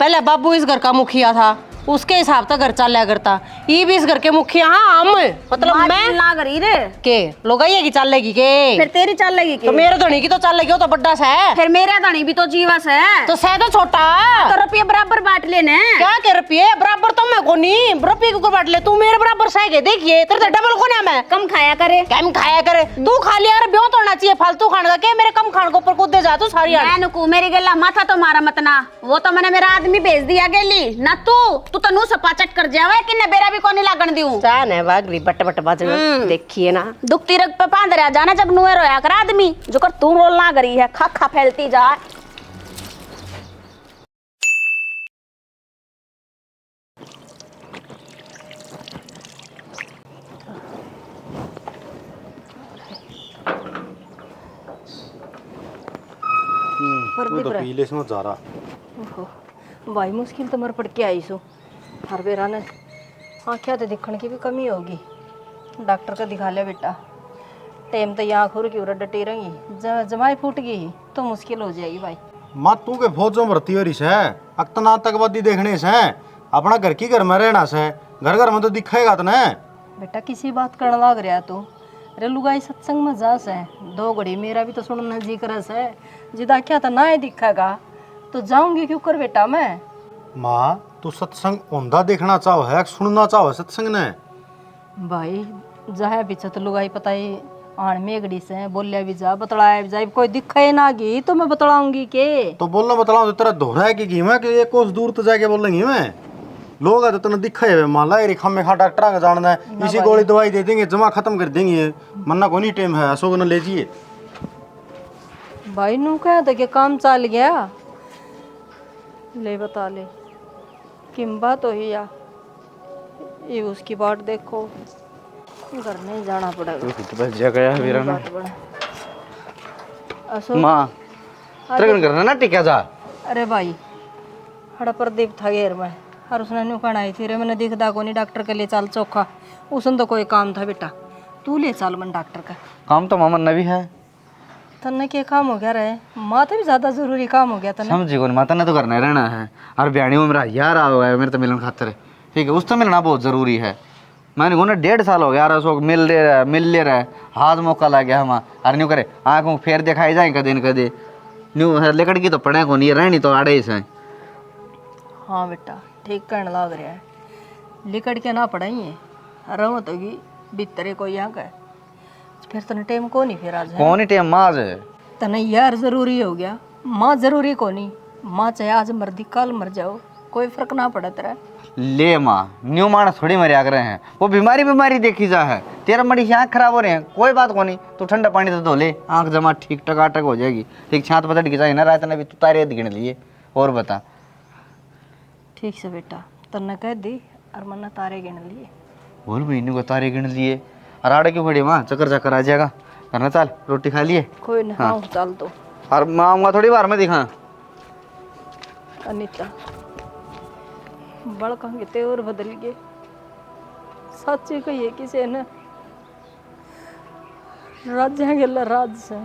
पहले बाबू इस घर का मुखिया था, उसके हिसाब से घर चल करता, ये भी इस घर के मुखिया। हाँ हम मतलब मैं लाग रही रे के लोग की चल लेगी के? फिर तेरी चल लेगी तो मेरे धनी की तो चल लेगी, वो तो बड्डा सा है। फिर मेरा धनी भी तो जीवस है, तो सह तो छोटा, तो रुपये बराबर बांट लेने। क्या के रुपये बराबर? तो मैं को नहीं रुपये क्यों बांट ले? तू मेरे बराबर सह के देखिए, तेरे से डबल को ना मैं कम खाया करे। कम खाया करे तू? खा लिया यार, ब्यों तो होना चाहिए फालतू खाने का, क्या मेरे कम खाने को ऊपर कूदे जा तू सारी। मेरी गला माथा तो मारा मत ना, वो तो मैंने मेरा आदमी भेज दिया गेली ना, तू तो नू सपाचट कर जावे कि न बेरा भी कोनी लागण दियो। जान है बागरी बट बट बाजना, देखिए ना दुखती रग पे पांद रहा जाना, जब नुए रोया कर आदमी जो कर तू रोल ना करी है, खा खा फैलती जा। वो तो पीले से जा रहा भाई मुश्किल तो मर पड़ के आई सो, हर बेरा ने आँखें तो दिखने की भी कमी होगी, डॉक्टर का दिखा लिया बेटा, टेम तो यहाँ खुर की उरा डटी रही जमाई फूट गई तो मुश्किल हो जाएगी भाई। माँ तू के फौजों भर्ती हो रही है, अक्तना आतंकवादी देखने से अपना घर की घर में रहना से, घर घर में तो दिखेगा तो ना। बेटा किसी बात करने लग रहा तू। अरे लुगाई सत्संग में जा से 2 घड़ी मेरा भी तो सुनना जी कर से जिदा क्या था ना ही दिखेगा तो जाऊंगी क्यों कर बेटा मैं। माँ तू सत्संग औंधा देखना चाहो है सुनना चाहो सत्संग ने? भाई जहाँ पीछे तो लुगाई पता ही आण मेघड़ी से बोलिया भी जा बतलाया भी जा, कोई दिखे ना गी तो मैं बतलाऊंगी के। तो बोलना बतलाऊं तो तेरा दोहरा है कि मैं कि एक कोस दूर तो जाके बोलेंगी मैं लोग है तो तेना दिखा है मान ला रे खम्मे खा डॉक्टर का जानना है इसी गोली दवाई दे देंगे जमा खत्म कर देंगे मन्ना को नहीं टाइम है अशोक न ले जाइए। भाई नू कह था कि काम चल गया ले बता ले किम बात हो या ये उसकी बात देखो घर नहीं जाना पड़ेगा। बस जगह है मेरा ना अशोक माँ तेरे घर ना टिका जा। अरे भाई हड़ा प्रदीप था घेर में और उसने न्यू कहना आई थी रे मैंने दिखदा को नहीं डॉक्टर के लिए चल चौखा उसने तो कोई काम था बेटा तू ले चल मन डॉक्टर का काम तो मामा ने भी है तन्ने क्या काम हो गया रहे माथे भी ज्यादा जरूरी काम हो गया तन्ने समझी को माता ने तो करना ही रहना है और ब्याणी में मेरा यार आ गया मेरे तो मिलन खातर ठीक है उससे मिलना बहुत जरूरी है। मैंने को ना 1.5 साल हो गया यार अशोक मिल ले रहा है हाथ मौका लग गया हम और न्यू करे आँखों फेर दिखाई जाए कदे न कदे न्यू लेकड़ की तो पढ़े को नहीं रहनी तो आड़े से। हाँ बेटा ठीक कहने लग रहा है लिकड़ के ना पढ़ाइए रहो तो भी भीतरे कोई यहाँ का फिर तने टाइम को नहीं फिर आज कौन ही टाइम माँ है तने यार जरूरी हो गया माँ जरूरी को नहीं माँ चाहे आज मर दी कल मर जाओ कोई फर्क ना पड़ा तेरा। ले माँ न्यू मानस थोड़ी मरिया कर रहे हैं वो बीमारी देखी जा है तेरा मरी से आँख खराब हो रहे हैं कोई बात को नहीं तू ठंडा पानी तो धो ले आँख जमा ठीक टकाटक हो जाएगी ठीक छात पतट की चाहिए ना रात ने भी तू तारे गिन लिए और बता। ठीक से बेटा तन्ने कह दी और मन्ना तारे गिन लिए बोल महीने को तारे गिन लिए और आड़े क्यों खड़ी माँ चक्कर आ जाएगा करना चल रोटी खा लिए कोई ना हाँ चल तो और माँ आऊँगा थोड़ी बार में दिखा अनिता बड़ कहेंगे ते और बदल गए सच्ची कहिए किसी ने राजा गेला राज से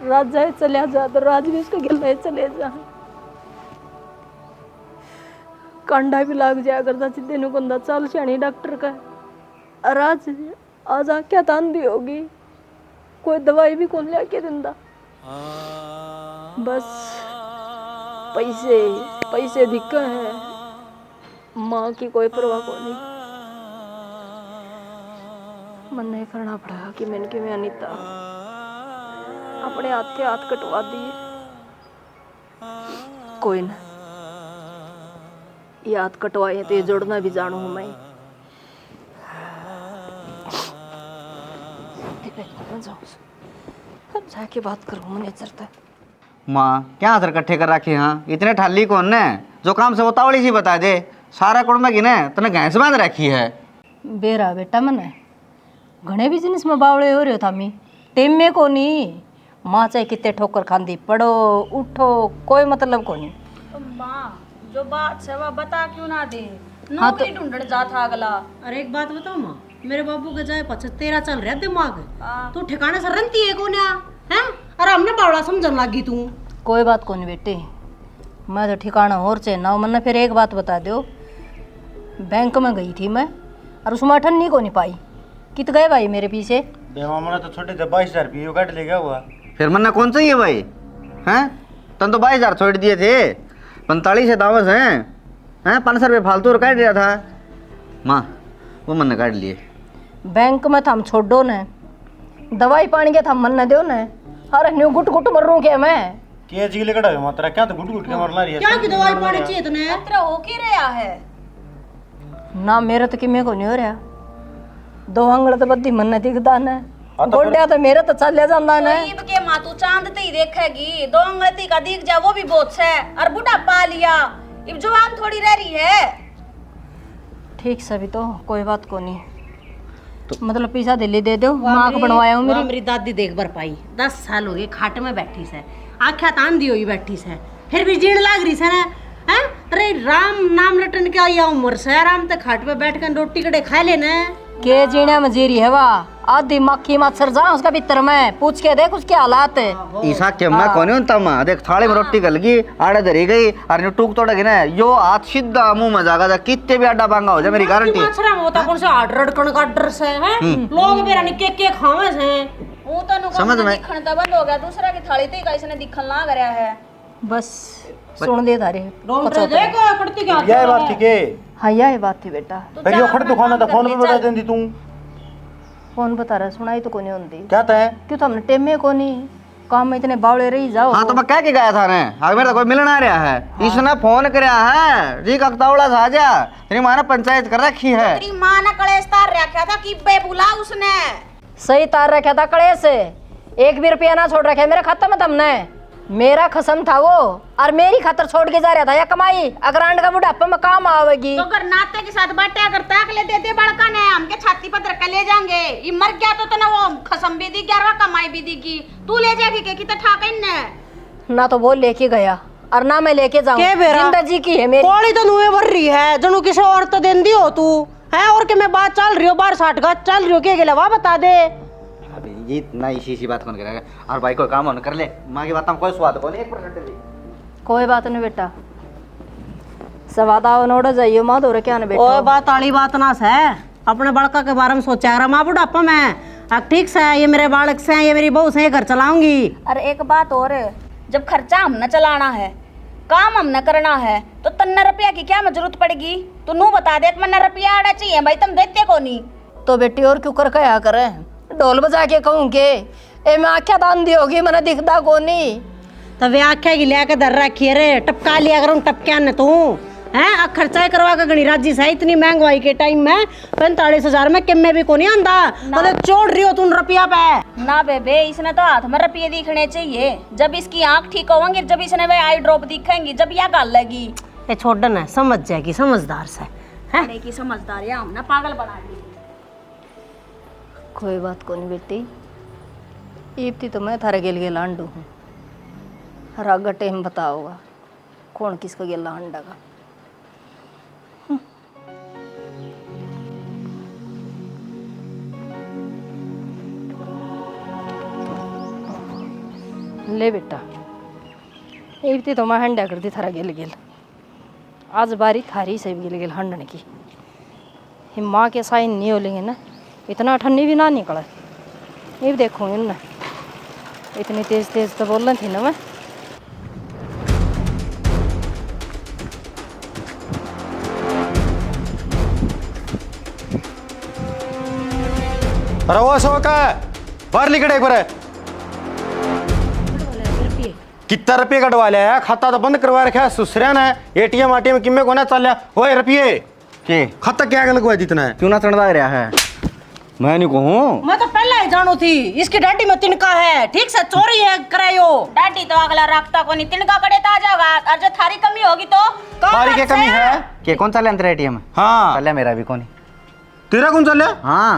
राजा चले जा तो राज भी उसका गेला चले जा कंडा भी लाग जाया करता सीधे नु कंधा चल सियाणी डॉक्टर का और आज क्या तांदी होगी कोई दवाई भी कौन लेके दिंदा बस पैसे दिक्कत है माँ की कोई परवाह को नहीं मन नहीं करना पड़ा कि मैंने कि मैं अनीता अपने हाथ के हाथ कटवा दिए कोई ना ये हाथ कटवाए तो ये जोड़ना भी जानू हूँ मैं जाके बात करूँ मुझे चलता माँ क्या हाथ इकट्ठे कर रखे हाँ इतने ठाली कौन ने जो काम से वो तावड़ी सी बता दे सारा कुड़ की ने तने भैंस बांध रखी है बेरा बेटा मने घने बिजनेस में बावड़े हो रहे हो थामी टेम में को नहीं माँ चाहे कितने ठोकर खांदी पढ़ो उठो कोई मतलब को नहीं। माँ जो बात है वह बता क्यों ना दे हाँ नौकरी ढूंढने जाता अगला। अरे एक बात बताओ माँ मेरे बाबू का जाए 75 चल रहा दिमाग तू ठिकाने से रंती है कौन है अरे हमने बावड़ा समझन लगी तू। कोई बात को नहीं बेटे मैं तो ठिकाना और चेना मन्ना फिर एक बात बता दो बैंक में गई थी मैं और उसमें अठन नहीं को नहीं पाई कित गए भाई मेरे पीछे मैंने तो छोटे थे 22,000 रुपये काट ले गया हुआ फिर मन्ना कौन चाहिए भाई हैं तन तो 22,000 छोड़ दिए थे 45 है दावस हैं 500 रुपये फालतू काट दिया था माँ वो मन्ना काट लिए बैंक में था हम छोड़ दो न दवाई पानी के था मन न दो न अरे न्यू गुट गुट मर रू के मैं क्या जी ले कड़ा मात्रा क्या तो गुट गुट के मरना रही है क्या की दवाई पानी चाहिए तने तेरा हो की रहा है ना मेरा तो किमे को नहीं हो रहा 2 आंगल तो बद्दी मन न दिखदा न गोड्या तो मेरा तो चल जांदा न ईब के माँ तू चांद ते ही देखेगी 2 अंगलती का दिख जा वो भी बहुत है और बुढ़ा पा लिया इब जवान थोड़ी रह रही है। ठीक सभी तो कोई बात को नहीं तो मतलब पैसा दिल्ली दे दो माँ को बनवाया हूँ मेरी दादी देख बर पाई 10 साल हो गए खाट में बैठी से आख्या तान दी हुई बैठी से फिर भी जीण लाग रही से ना हैं अरे राम नाम रटन के आई उम्र से आराम तक खाट पे बैठ कर रोटी कड़े खा लेना के जीना मजेरी है वाह आधी मक्खी मच्छर जा उसका भीतर में पूछ के देख उसके हालात है। ईसा के मैं कौन हूं तम देख थाली में रोटी गल गई आड़े धरी गई और न्यू टूक तोड़ गई ना यो हाथ सीधा मुंह में जागा कितने भी आडा बांगा हो जाए मेरी गारंटी। मच्छरा में होता कौन से हार्ट रड़कण का डर से है लोग मेरा निके के खावे से वो तो नुका समझ में दिखण तो बंद हो गया दूसरा की थाली ते कैसे ने दिखन लाग रहा है। बस सुन दे तारे डॉक्टर देखो पड़ती क्या यह बात ठीक है। हाँ यह बात थी बेटा। फिर यो खड़ दुकान था फोन पे बता देंदी तू फोन बता रहा सुनाई तो कोनी होती क्या तय क्यों तो हमने टेमे कोनी काम में इतने बावले रही जाओ। हाँ तो मैं कह के गया था ने आगे मेरा कोई मिलना आ रहा है इसने फोन कराया है जी कक्तावड़ा से आजा तेरी माँ ने पंचायत कर रखी है। तेरी मां ने कलेश तार रखा था कि बे बुला उसने सही तार रखा था कड़े से 1 भी रुपया ना छोड़ रखे मेरे खाते में तुमने मेरा खसम था वो और मेरी खातर छोड़ के जा रहा था या कमाई अगर आंड का बुढ़ापा में काम आवेगी तो अगर नाते के साथ बाटे अगर ताक ले दे दे बड़का ने हमके छाती पर रख ले जाएंगे ये मर गया तो ना वो खसम भी दी 11 कमाई भी दी की तू ले जाएगी के कितना ठाक ने ना तो वो लेके गया और ना मैं लेके जाऊं के बेरा? जिंदा जी की है मेरी कोड़ी तो नुए भर रही है जनू किसी और तो देंदी हो तू है और के मैं बात चल रही हो बार 60 का चल रही हो के गेला वा बता दे। अबे ये इतना इसी बात कौन करेगा और भाई कोई काम होने कर ले माँ की बात में कोई स्वाद को नहीं 1% भी। कोई बात नहीं बेटा सवादा नोड़ जाइए माँ दो क्या ना बेटा ओए बात आली बात ना से अपने बड़का के बारे में सोचा रहा माँ बुढ़ापा में अब ठीक से ये मेरे बालक से ये मेरी बहू से घर चलाऊंगी। अरे एक बात और जब खर्चा हमने चलाना है काम हमने करना है तो 13 रुपया की क्या जरूरत पड़ेगी तू नू बता दे 13 रुपया आना चाहिए भाई तुम देते को नहीं तो बेटी और क्यों कर क्या करे ढोल बजा के कहूँ के ए मैं आख्या दान दी होगी मैंने दिखता को नहीं तो वे आख्या की लिया के दर रखी रे टपका लिया करूँ टपक्या न तू है अब खर्चा करवा के गणी राजी से इतनी महंगाई के टाइम में 45,000 में किम में भी को नहीं आंदा मतलब चोड़ रही हो तू रुपया पे ना बेबे इसने तो हाथ में रुपये दिखने चाहिए जब इसकी आंख ठीक होंगी जब इसने वे आई ड्रॉप दिखेंगी जब यह गाल लगी ये छोड़ ना समझ जाएगी समझदार से है की समझदारी हमने पागल बना दी। कोई बात को नहीं बेटी ईप्ती तो मैं थारे गेल गेला अंडू हूँ हर आगा टाइम बताओगा कौन किसका गेला अंडा का। ले बेटा ईप्ती तो मैं हंडा कर दी थारा गेल गेल आज बारी थारी से गेल गेल हंडने की हिम माँ के साइन नहीं होलेंगे ना इतना ठंडी भी ना निकला ये देखो इन इतनी तेज तेज तो बोल रही थी ना मैं। अरे वो अशोक है बाहर निकले एक बार कितना रुपये कटवा लिया खाता तो बंद करवा रखा है सुसरिया ने एटीएम आटीएम किम्मे को ना चल लिया ओए रुपये के खाता क्या लगवा दी इतना क्यों ना चढ़ा रहा है मैं नहीं कहूँ मैं तो पहले ही जानू थी इसकी डाटी में तिनका है ठीक से चोरी है करायो डाटी तो अगला रखता को नहीं तिनका कड़े तो आ जाएगा और जो थारी कमी होगी तो सारी क्या कमी है के कौन चले अंतर एटीएम हाँ चले मेरा भी कौन तेरा कौन चल लिया हाँ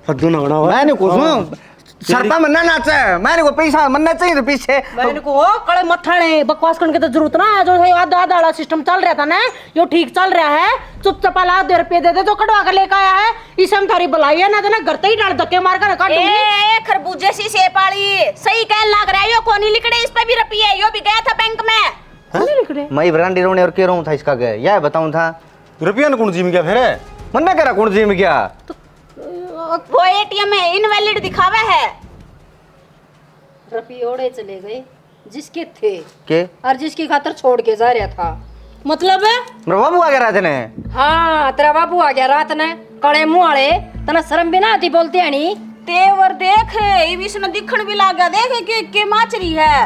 फद्दू ना बना मैं नहीं कहूँ सरपा मरना नाचा है मैंने को पैसा मरना चाहिए पीछे मैंने को कड़े मथाड़े बकवास करने की तो जरूरत ना है जो है आधा आधा वाला सिस्टम चल रहा था ना यो ठीक चल रहा है चुपचाप ला 2 रुपये दे दे तो कटवा कर लेकर आया है इसे हम थारी बुलाई है ना तो ना घर ही डाल धक्के मार कर काट दूंगी। ए खरबूजे सी सेपाली सही कह लग रहा है यो कोनी लिखड़े इस पे भी रुपये यो भी गया था बैंक में मैं ब्रांडी रोने और के रहूँ था इसका गए यह बताऊँ था रुपया ने कौन जिम गया फिर मन ना करा कौन जिम गया वो एटीएम में इनवैलिड दिखावा है रुपये ओढ़े चले गए जिसके थे के और जिसकी खातर छोड़ के जा रहा था मतलब है मेरा बाबू आ गया रात ने हाँ तेरा बाबू आ गया रात ने कड़े मुंह वाले तना शर्म भी ना आती बोलती है नी तेवर देख इसने दिखण भी लगा देख के माचरी है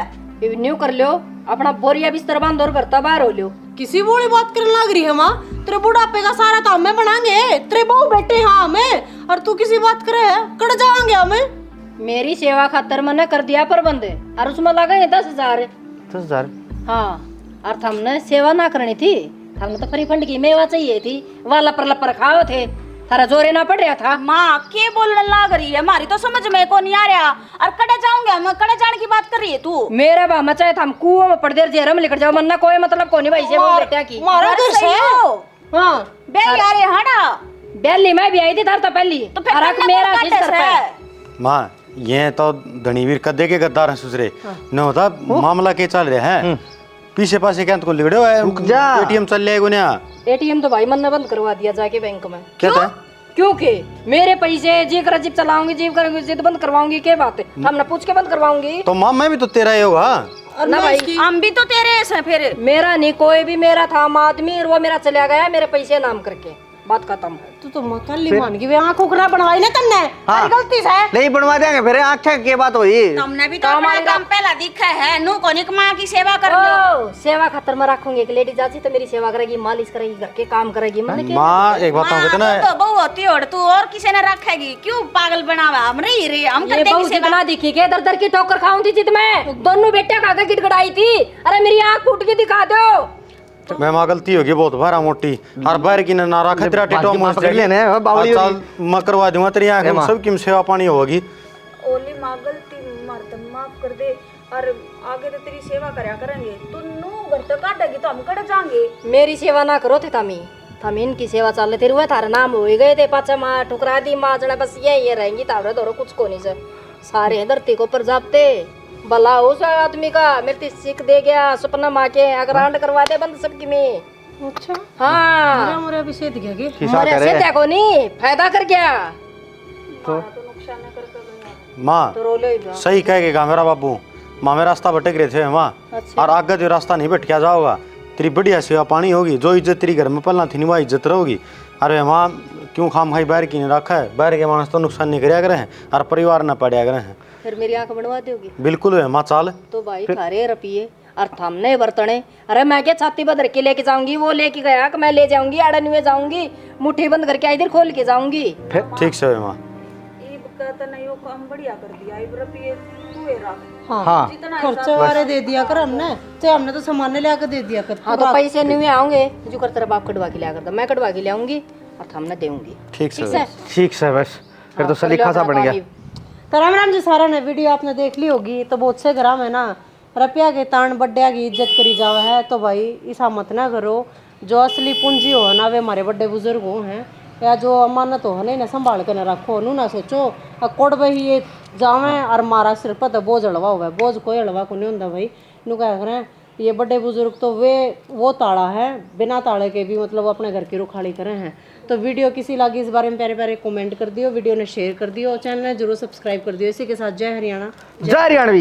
ये न्यू कर लो अपना बोरिया बिस्तर बांध और करता बाहर हो लो किसी बूढ़ी बात करने लग रही है माँ तेरे बुढ़ापे का सारा तो हमें बनाएंगे तेरे बहू बेटे हाँ हमें और तू किसी बात करे कड़ जाएंगे हमें मेरी सेवा खातर मैंने कर दिया प्रबंध और उसमें लगा 10,000 10,000 हाँ और हमने सेवा ना करनी थी हमने तो फ्री फंड की मेवा चाहिए थी वाला पर लपर खाओ थे थारा जोरे ना पड़ रहा था। माँ के बोलने लग रही है हमारी तो समझ में को नहीं आ रहा और कड़े जाऊंगे हम कड़े जाने की बात कर रही है तू मेरा बामा चाहे हम कुओं में पड़ देर जेरम लेकर जाओ मन्ना कोई मतलब को नहीं भाई से वो बेटा की मारा घर से हाँ बे यार हड़ा बेली मैं भी आई थी थार तो पहली तो फिर और करना मेरा कौन किस काटे कर से? पाए माँ ये तो धनीवीर कदे के गद्दार हैं सुसरे न होता मामला के चल रहे हैं पीछे पासे क्या तो लिगड़े हुआ है रुक जा। एटीएम चल रहा है गुनिया एटीएम तो भाई मन ने बंद करवा दिया जाके बैंक में। क्या था क्योंकि मेरे पैसे जी कर जिप चलाऊंगी जीव करूंगी जिद बंद करवाऊंगी क्या बात है हमने पूछ के बंद करवाऊंगी तो माँ मैं भी तो तेरा ही होगा ना भाई हम भी तो तेरे ऐसे फिर मेरा नहीं कोई भी मेरा था आदमी और वो मेरा चला गया मेरे पैसे नाम करके बात खत्म। तू तो मकान ली मान गई वे आंख उखरा बनवाई ना तन्ने हाँ। गलती से नहीं बनवा देंगे फिर आंखें की बात हुई हमने भी तो अपना काम पहला दिखा है नू को निक माँ की सेवा कर लो ओ, सेवा खातर में रखूंगी एक लेडी जाती तो मेरी सेवा करेगी मालिश करेगी घर के काम करेगी मैंने क्या माँ एक बात कहते ना तो बहू होती और तू और किसी ने रखेगी क्यों पागल बनावा हम रही रे हम ये कर देंगे बहू सेवा जितना दिखी के दर दर की ठोकर खाऊं थी जित में दोनों बेटे खा के गिड़गड़ाई थी अरे मेरी आंख फूट के दिखा दो मैं माँ गलती होगी बहुत भारा मोटी हर बार की ना रखा तेरा टेटो बात पकड़ लेने, बावली होगी। मैं करवा दूंगा तेरी आंख में सब की सेवा पानी होगी ओली माँ गलती मर्द माफ कर दे और आगे तो तेरी सेवा करया करेंगे तू नू घर तक काटेगी तो हम कट जाएंगे मेरी सेवा ना करो थे थमी इनकी सेवा चल रही थी थारे नाम हो गए थे पाचा माँ ठुकरा दी माँ जना बस ये रहेंगी तावड़े धोरो कुछ को नहीं सर सारे धरती को ऊपर जापते भला उस आदमी का मेरे सीख दे गया सपना माँ के अगर आंड करवा दे बंद सबकी में अच्छा हाँ मोरे अभी से दिखेगी हमारे से देखो नहीं फायदा कर गया माँ तो रोले सही कहेगा मेरा बाबू माँ में रास्ता भटक रहे थे माँ और आगे जो रास्ता नहीं भटका जाओगा तेरी बढ़िया सेवा पानी होगी जो इज्जत तेरी घर में पलना थी वह इज्जत रहोगी। अरे माँ क्यों खाम खाई बाहर की नहीं रखा है बाहर के मानस तो नुकसान नहीं कराया करे हैं और परिवार न पड़ा करे हैं फिर मेरी आंख बनवा दोगी बिल्कुल है माँ चाल तो भाई थारे रुपये और थामने बर्तने अरे मैं क्या छाती बंद करके लेके जाऊंगी वो लेके गया कि मैं ले जाऊंगी अड़न में जाऊंगी मुट्ठी बंद करके इधर खोल के जाऊंगी ठीक से माँ ईब कहता नहीं वो काम बढ़िया कर दिया ईब रुपये तू ही रख हाँ खर्चा वारे दे दिया कर हमने तो हमने तो सामान ले आकर दे दिया कर हाँ तो पैसे नहीं आऊंगे जो कर तेरा बाप कटवा के लिया करता मैं कटवा के ले आऊंगी और थामने देऊंगी ठीक से ठीक से बस फिर तो सलीखा सा बन गया तो राम राम जी सारा ने वीडियो आपने देख ली होगी तो बहुत से ग्राम है ना रुपया के तान बड्डिया की इज्जत करी जावा है तो भाई ऐसा मत ना करो जो असली पूंजी हो ना वे हमारे बड़े बुजुर्ग हो हैं या जो अमानत हो ना संभाल कर न रखो नू ना सोचो कोड भाई ये जावे और मारा सिर पर तो बोझ हलवा हुआ है बोझ कोई हलवा को नहीं होता भाई नू क्या करें ये बड़े बुजुर्ग तो वो ताड़ा है बिना ताड़े के भी मतलब अपने घर की रुखाड़ी करे हैं। तो वीडियो किसी लगी इस बारे में प्यारे प्यारे कमेंट कर दियो वीडियो ने शेयर कर दियो चैनल ने जरूर सब्सक्राइब कर दियो इसी के साथ जय हरियाणा जय हरियाणवी।